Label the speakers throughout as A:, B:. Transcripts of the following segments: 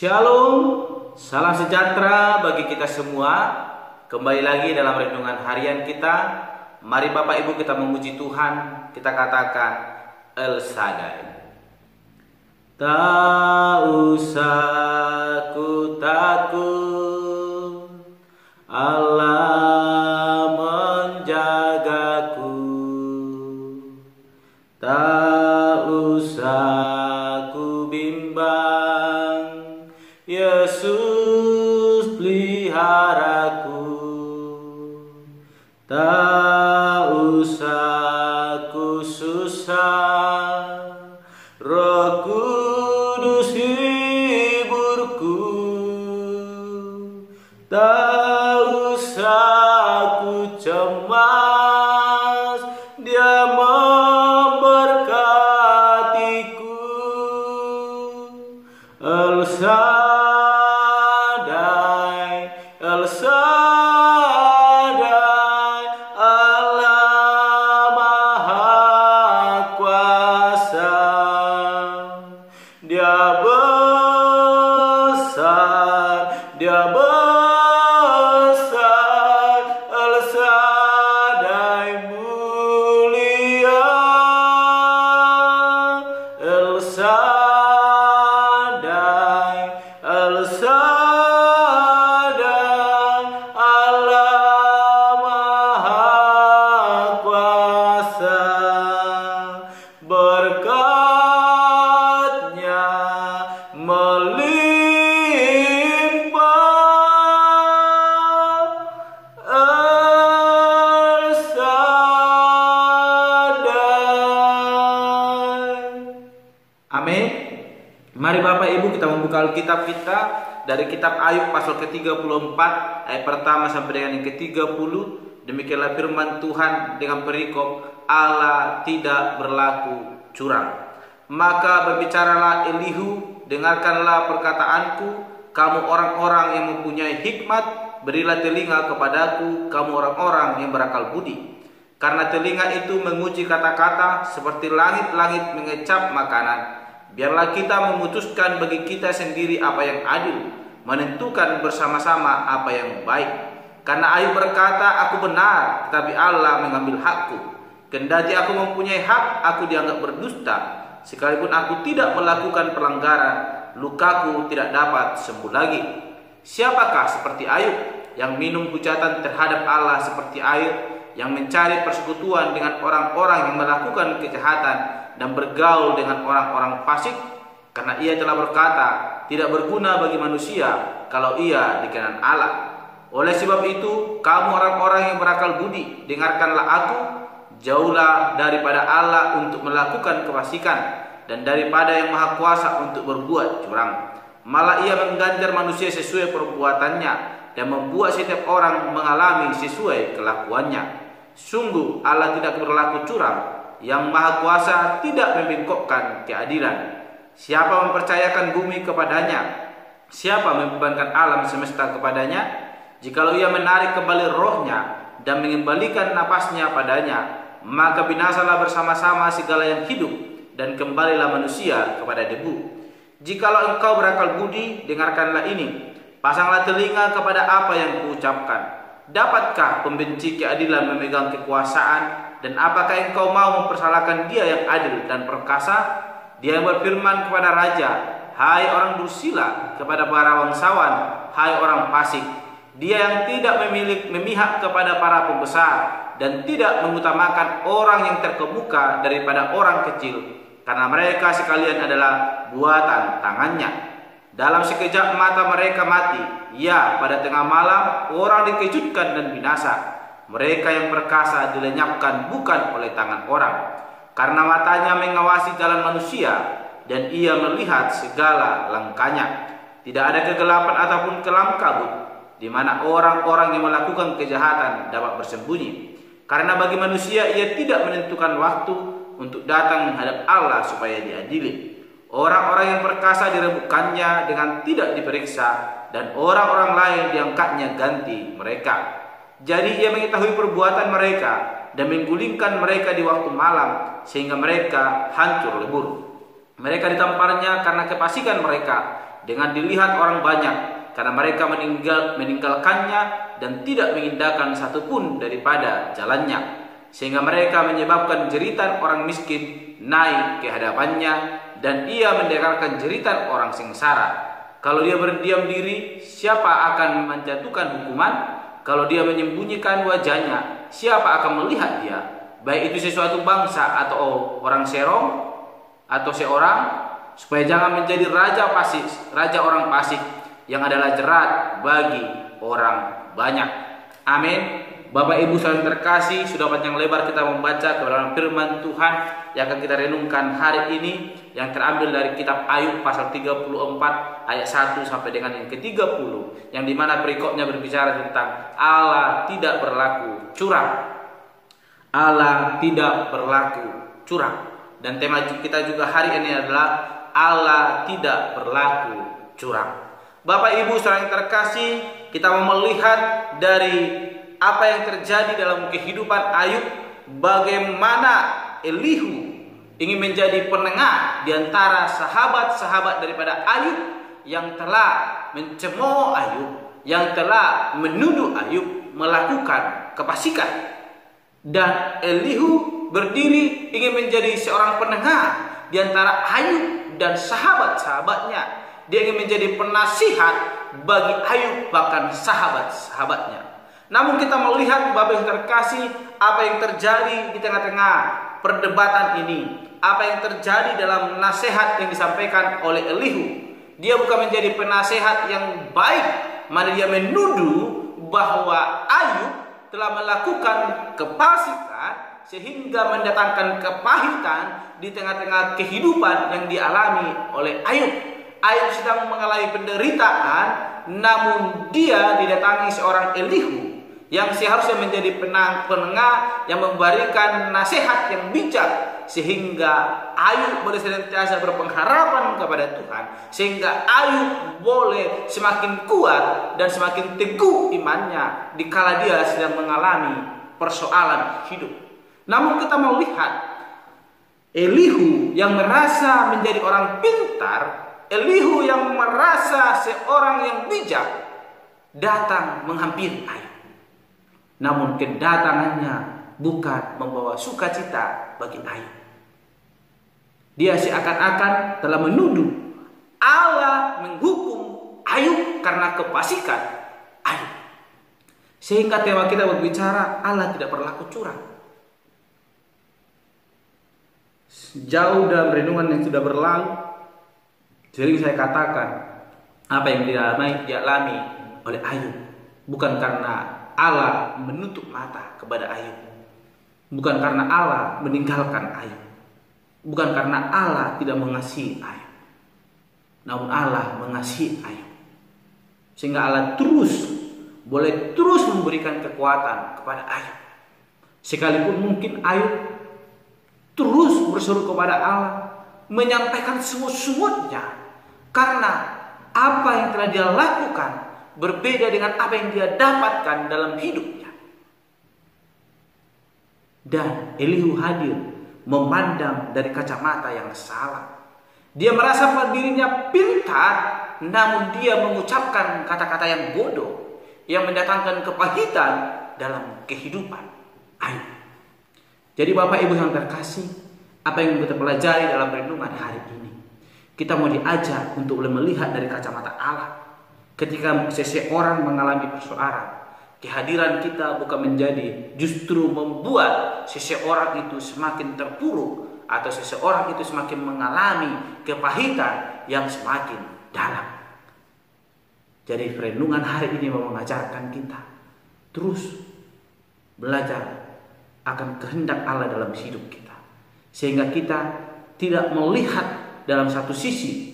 A: Shalom, salam sejahtera bagi kita semua. Kembali lagi dalam renungan harian kita. Mari Bapak Ibu kita memuji Tuhan. Kita katakan El Shaddai. Tak usah ku takut, Allah menjagaku. Tak usah ku bimbang, Yesus peliharaku. Tak usah ku susah, Roh Kudus hiburku. Tak usah ku cemas, Dia memberkatiku. El Shaddai, El Shaddai, Allah Maha Kuasa. Dia besar, Dia besar, El Shaddai mulia, El Shaddai, El Shaddai, Allah Maha Kuasa. Berkat-Nya melimpah, El Shaddai. Amin. Mari Bapak Ibu kita membuka Alkitab kita dari kitab Ayub pasal ke-34 ayat pertama sampai dengan yang ke-30. Demikianlah firman Tuhan dengan perikop Allah tidak berlaku curang. Maka berbicaralah Elihu, dengarkanlah perkataanku, kamu orang-orang yang mempunyai hikmat, berilah telinga kepadaku, kamu orang-orang yang berakal budi. Karena telinga itu menguji kata-kata seperti langit-langit mengecap makanan. Biarlah kita memutuskan bagi kita sendiri apa yang adil, menentukan bersama-sama apa yang baik. Karena Ayub berkata, aku benar, tetapi Allah mengambil hakku. Kendati aku mempunyai hak, aku dianggap berdusta. Sekalipun aku tidak melakukan pelanggaran, lukaku tidak dapat sembuh lagi. Siapakah seperti Ayub, yang minum hujatan terhadap Allah seperti air, yang mencari persekutuan dengan orang-orang yang melakukan kejahatan dan bergaul dengan orang-orang fasik? Karena ia telah berkata, tidak berguna bagi manusia kalau ia dikenan Allah. Oleh sebab itu, kamu orang-orang yang berakal budi, dengarkanlah aku. Jauhlah daripada Allah untuk melakukan kefasikan, dan daripada yang maha kuasa untuk berbuat curang. Malah ia mengganjar manusia sesuai perbuatannya, dan membuat setiap orang mengalami sesuai kelakuannya. Sungguh Allah tidak berlaku curang, yang maha kuasa tidak membengkokkan keadilan. Siapa mempercayakan bumi kepadanya? Siapa membebankan alam semesta kepadanya? Jikalau ia menarik kembali rohnya dan mengembalikan napasnya padanya, maka binasalah bersama-sama segala yang hidup, dan kembalilah manusia kepada debu. Jikalau engkau berakal budi, dengarkanlah ini. Pasanglah telinga kepada apa yang kuucapkan. Dapatkah pembenci keadilan memegang kekuasaan? Dan apakah engkau mau mempersalahkan Dia yang adil dan perkasa? Dia yang berfirman kepada raja, hai orang dursila, kepada para bangsawan, hai orang fasik. Dia yang tidak memihak kepada para pembesar, dan tidak mengutamakan orang yang terkemuka daripada orang kecil, karena mereka sekalian adalah buatan tangannya. Dalam sekejap mata mereka mati, ya pada tengah malam orang dikejutkan dan binasa. Mereka yang perkasa dilenyapkan bukan oleh tangan orang, karena matanya mengawasi jalan manusia, dan ia melihat segala langkahnya. Tidak ada kegelapan ataupun kelam kabut, di mana orang-orang yang melakukan kejahatan dapat bersembunyi. Karena bagi manusia ia tidak menentukan waktu untuk datang menghadap Allah supaya diadili. Orang-orang yang perkasa direbutkannya dengan tidak diperiksa, dan orang-orang lain diangkatnya ganti mereka. Jadi ia mengetahui perbuatan mereka dan menggulingkan mereka di waktu malam, sehingga mereka hancur lebur. Mereka ditamparnya karena kefasikan mereka, dengan dilihat orang banyak, karena mereka meninggalkannya dan tidak mengindahkan satupun daripada jalannya, sehingga mereka menyebabkan jeritan orang miskin naik ke hadapannya, dan ia mendengarkan jeritan orang sengsara. Kalau dia berdiam diri, siapa akan menjatuhkan hukuman? Kalau dia menyembunyikan wajahnya, siapa akan melihat dia? Baik itu sesuatu bangsa atau orang serong atau seorang, supaya jangan menjadi raja orang fasik yang adalah jerat bagi orang banyak. Amin. Bapak Ibu saudara terkasih, sudah panjang lebar kita membaca kebenaran firman Tuhan yang akan kita renungkan hari ini, yang terambil dari kitab Ayub pasal 34 ayat 1 sampai dengan yang ke-30, yang dimana perikopnya berbicara tentang Allah tidak berlaku curang. Allah tidak berlaku curang. Dan tema kita juga hari ini adalah Allah tidak berlaku curang. Bapak Ibu saudara yang terkasih, kita mau melihat dari apa yang terjadi dalam kehidupan Ayub, bagaimana Elihu ingin menjadi penengah di antara sahabat-sahabat daripada Ayub yang telah mencemooh Ayub, yang telah menuduh Ayub melakukan kefasikan. Dan Elihu berdiri ingin menjadi seorang penengah di antara Ayub dan sahabat-sahabatnya. Dia ingin menjadi penasihat bagi Ayub bahkan sahabat-sahabatnya. Namun kita melihat Bapak yang terkasih, apa yang terjadi di tengah-tengah perdebatan ini, apa yang terjadi dalam nasihat yang disampaikan oleh Elihu. Dia bukan menjadi penasehat yang baik, malah dia menuduh bahwa Ayub telah melakukan kefasikan sehingga mendatangkan kepahitan di tengah-tengah kehidupan yang dialami oleh Ayub. Ayub sedang mengalami penderitaan, namun dia didatangi seorang Elihu yang seharusnya menjadi penengah yang memberikan nasihat yang bijak, sehingga Ayub boleh senantiasa berpengharapan kepada Tuhan, sehingga Ayub boleh semakin kuat dan semakin teguh imannya dikala dia sedang mengalami persoalan hidup. Namun kita mau lihat Elihu yang merasa menjadi orang pintar, Elihu yang merasa seorang yang bijak, datang menghampiri Ayub. Namun kedatangannya bukan membawa sukacita bagi Ayub. Dia seakan-akan telah menuduh Allah menghukum Ayub karena kefasikan Ayub. Sehingga tema kita berbicara Allah tidak berlaku curang. Jauh dalam renungan yang sudah berlalu, sering saya katakan apa yang dialami oleh Ayub bukan karena Allah menutup mata kepada Ayub, bukan karena Allah meninggalkan Ayub, bukan karena Allah tidak mengasihi Ayub, namun Allah mengasihi Ayub, sehingga Allah boleh terus memberikan kekuatan kepada Ayub, sekalipun mungkin Ayub terus berseru kepada Allah, menyampaikan semut-semutnya, karena apa yang telah dia lakukan berbeda dengan apa yang dia dapatkan dalam hidupnya. Dan Elihu hadir memandang dari kacamata yang salah. Dia merasa bahwa dirinya pintar, namun dia mengucapkan kata-kata yang bodoh, yang mendatangkan kepahitan dalam kehidupan Ayub. Jadi Bapak Ibu yang terkasih, apa yang kita pelajari dalam renungan hari ini, kita mau diajak untuk melihat dari kacamata Allah. Ketika seseorang mengalami persoalan, kehadiran kita bukan menjadi justru membuat seseorang itu semakin terpuruk, atau seseorang itu semakin mengalami kepahitan yang semakin dalam. Jadi renungan hari ini mau mengajarkan kita terus belajar akan kehendak Allah dalam hidup kita, sehingga kita tidak melihat dalam satu sisi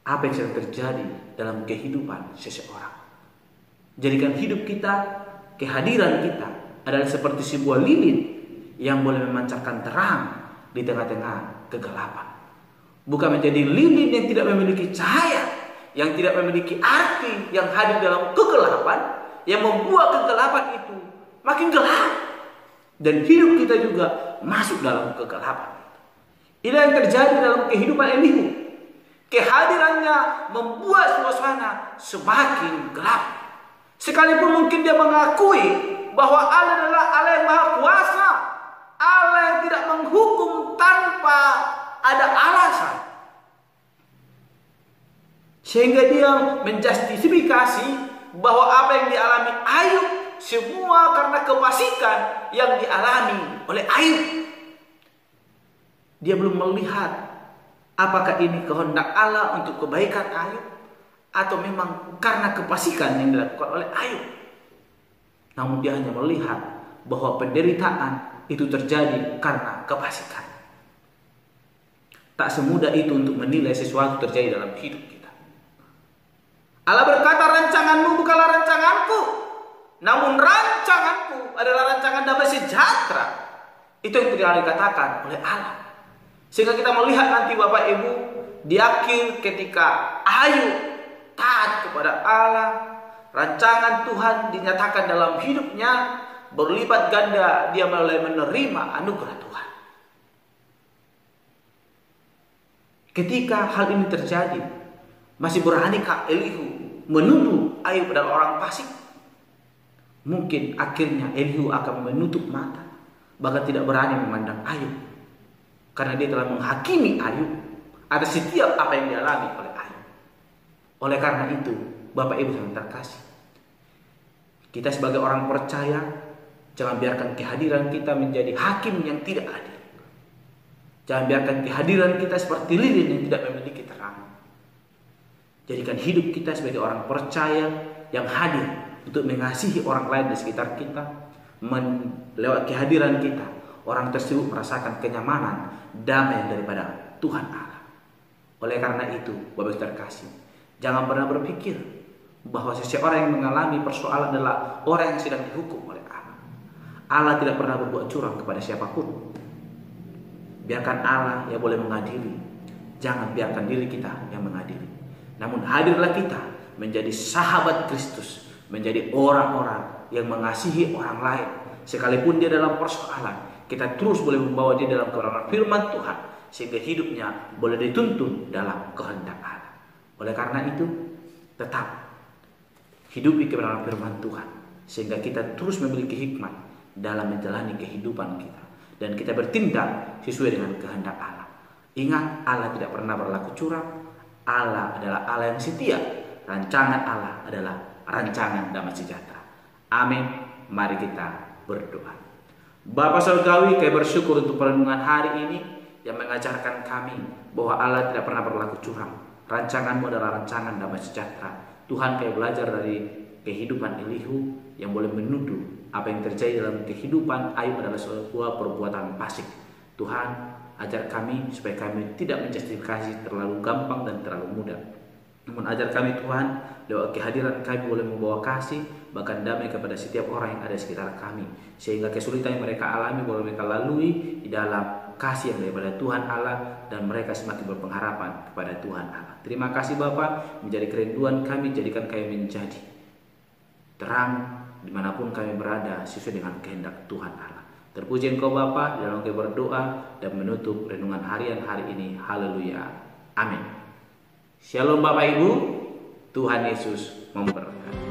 A: apa yang sedang terjadi dalam kehidupan seseorang. Jadikan hidup kita, kehadiran kita adalah seperti sebuah lilin yang boleh memancarkan terang di tengah-tengah kegelapan. Bukan menjadi lilin yang tidak memiliki cahaya, yang tidak memiliki arti, yang hadir dalam kegelapan, yang membuat kegelapan itu makin gelap, dan hidup kita juga masuk dalam kegelapan. Ini yang terjadi dalam kehidupan Elihu. Kehadirannya membuat suasana semakin gelap. Sekalipun mungkin dia mengakui bahwa Allah adalah Allah yang Maha Kuasa, Allah yang tidak menghukum tanpa ada alasan, sehingga dia menjustifikasi bahwa apa yang dialami Ayub semua karena kefasikan yang dialami oleh Ayub. Dia belum melihat apakah ini kehendak Allah untuk kebaikan Ayub atau memang karena kefasikan yang dilakukan oleh Ayub. Namun dia hanya melihat bahwa penderitaan itu terjadi karena kefasikan. Tak semudah itu untuk menilai sesuatu terjadi dalam hidup kita. Allah berkata, rancanganmu bukanlah rancanganku, namun rancanganku adalah rancangan damai sejahtera. Itu yang telah dikatakan oleh Allah. Sehingga kita melihat nanti Bapak Ibu, di akhir ketika Ayub taat kepada Allah, rancangan Tuhan dinyatakan dalam hidupnya, berlipat ganda dia mulai menerima anugerah Tuhan. Ketika hal ini terjadi, masih beranikah Elihu menuduh Ayub adalah orang fasik? Mungkin akhirnya Elihu akan menutup mata, bahkan tidak berani memandang Ayub, karena dia telah menghakimi Ayub atas setiap apa yang dialami oleh Ayub. Oleh karena itu, Bapak Ibu yang terkasih, kita sebagai orang percaya, jangan biarkan kehadiran kita menjadi hakim yang tidak adil. Jangan biarkan kehadiran kita seperti lilin yang tidak memiliki terang. Jadikan hidup kita sebagai orang percaya yang hadir untuk mengasihi orang lain di sekitar kita. Lewat kehadiran kita, orang tersebut merasakan kenyamanan, damai daripada Tuhan Allah. Oleh karena itu, Bapak terkasih, jangan pernah berpikir bahwa seseorang yang mengalami persoalan adalah orang yang sedang dihukum oleh Allah. Allah tidak pernah berbuat curang kepada siapapun. Biarkan Allah yang boleh mengadili. Jangan biarkan diri kita yang mengadili. Namun hadirlah kita menjadi sahabat Kristus, menjadi orang-orang yang mengasihi orang lain. Sekalipun dia dalam persoalan, kita terus boleh membawa dia dalam kebenaran firman Tuhan, sehingga hidupnya boleh dituntun dalam kehendak Allah. Oleh karena itu, tetap hidupi kebenaran firman Tuhan, sehingga kita terus memiliki hikmat dalam menjalani kehidupan kita, dan kita bertindak sesuai dengan kehendak Allah. Ingat, Allah tidak pernah berlaku curang. Allah adalah Allah yang setia. Rancangan Allah adalah rancangan damai sejahtera. Amin. Mari kita berdoa. Bapa Surgawi, kami bersyukur untuk perenungan hari ini yang mengajarkan kami bahwa Allah tidak pernah berlaku curang. Rancanganmu adalah rancangan damai sejahtera. Tuhan, kami belajar dari kehidupan Elihu yang boleh menuduh apa yang terjadi dalam kehidupan Ayub adalah sebuah perbuatan fasik. Tuhan, ajar kami supaya kami tidak menjustifikasi terlalu gampang dan terlalu mudah. Namun ajar kami Tuhan, lewat kehadiran kami boleh membawa kasih, bahkan damai kepada setiap orang yang ada di sekitar kami. Sehingga kesulitan yang mereka alami boleh mereka lalui di dalam kasih yang daripada Tuhan Allah, dan mereka semakin berpengharapan kepada Tuhan Allah. Terima kasih Bapa, menjadi kerinduan kami, jadikan kami menjadi terang dimanapun kami berada sesuai dengan kehendak Tuhan Allah. Terpuji Engkau Bapa, dalam kami berdoa dan menutup renungan harian hari ini. Haleluya. Amin. Shalom Bapak Ibu, Tuhan Yesus memberkati.